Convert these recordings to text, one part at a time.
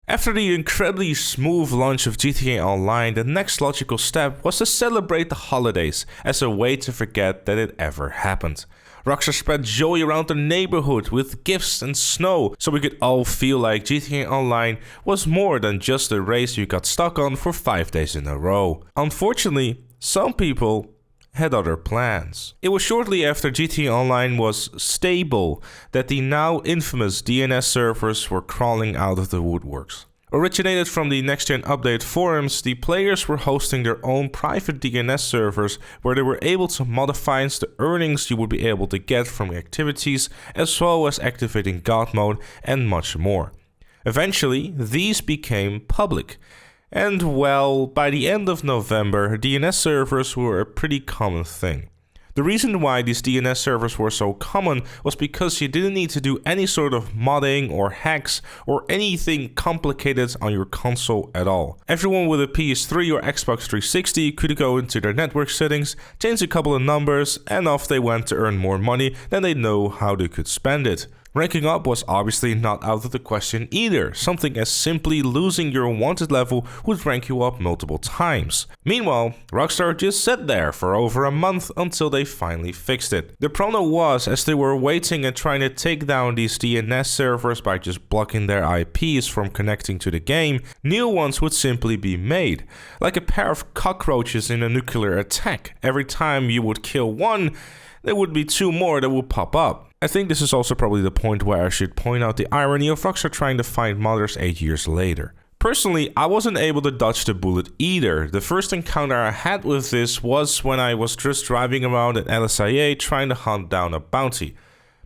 After the incredibly smooth launch of GTA Online, the next logical step was to celebrate the holidays as a way to forget that it ever happened. Rockstar spread joy around the neighborhood with gifts and snow, so we could all feel like GTA Online was more than just a race you got stuck on for 5 days in a row. Unfortunately, some people had other plans. It was shortly after GTA Online was stable that the now infamous DNS servers were crawling out of the woodworks. Originated from the Next Gen Update forums, the players were hosting their own private DNS servers where they were able to modify the earnings you would be able to get from activities, as well as activating God mode and much more. Eventually, these became public. And well, by the end of November, DNS servers were a pretty common thing. The reason why these DNS servers were so common was because you didn't need to do any sort of modding or hacks or anything complicated on your console at all. Everyone with a PS3 or Xbox 360 could go into their network settings, change a couple of numbers, and off they went to earn more money than they know how they could spend it. Ranking up was obviously not out of the question either. Something as simply losing your wanted level would rank you up multiple times. Meanwhile, Rockstar just sat there for over a month until they finally fixed it. The problem was, as they were waiting and trying to take down these DNS servers by just blocking their IPs from connecting to the game, new ones would simply be made. Like a pair of cockroaches in a nuclear attack. Every time you would kill one, there would be 2 more that would pop up. I think this is also probably the point where I should point out the irony of Rockstar trying to find modders 8 years later. Personally, I wasn't able to dodge the bullet either. The first encounter I had with this was when I was just driving around at LSIA trying to hunt down a bounty.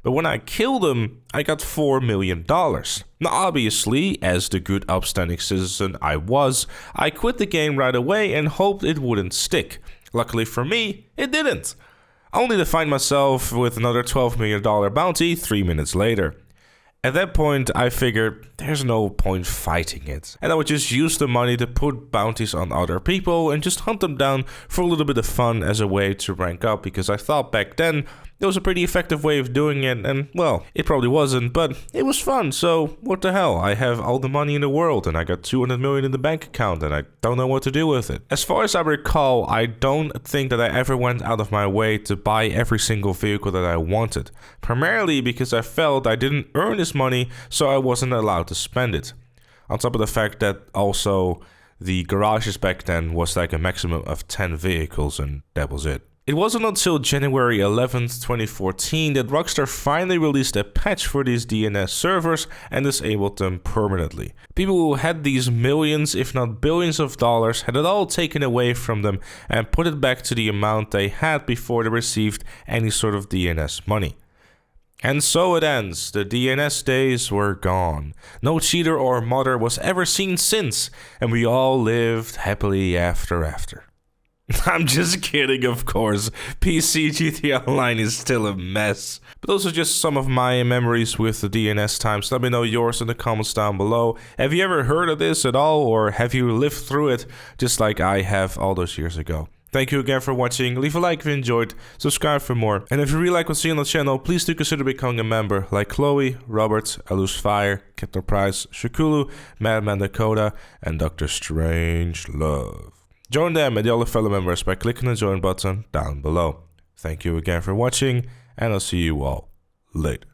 But when I killed him, I got $4 million. Now obviously, as the good upstanding citizen I was, I quit the game right away and hoped it wouldn't stick. Luckily for me, it didn't. Only to find myself with another $12 million bounty 3 minutes later. At that point, I figured there's no point fighting it, and I would just use the money to put bounties on other people and just hunt them down for a little bit of fun as a way to rank up, because I thought back then it was a pretty effective way of doing it, and well, it probably wasn't, but it was fun, so what the hell, I have all the money in the world and I got 200 million in the bank account and I don't know what to do with it. As far as I recall, I don't think that I ever went out of my way to buy every single vehicle that I wanted, primarily because I felt I didn't earn this money, so I wasn't allowed to spend it. On top of the fact that also the garages back then was like a maximum of 10 vehicles and that was it. It wasn't until January 11th, 2014 that Rockstar finally released a patch for these DNS servers and disabled them permanently. People who had these millions, if not billions of dollars, had it all taken away from them and put it back to the amount they had before they received any sort of DNS money. And so it ends. The DNS days were gone. No cheater or modder was ever seen since, and we all lived happily after. I'm just kidding, of course. PC GTA Online is still a mess. But those are just some of my memories with the DNS times. Let me know yours in the comments down below. Have you ever heard of this at all, or have you lived through it just like I have all those years ago? Thank you again for watching. Leave a like if you enjoyed, subscribe for more. And if you really like what's on the channel, please do consider becoming a member like Chloe, Robert, Alus Fire, Captain Price, Shakulu, Madman Dakota, and Dr. Strangelove. Join them and the other fellow members by clicking the join button down below. Thank you again for watching, and I'll see you all later.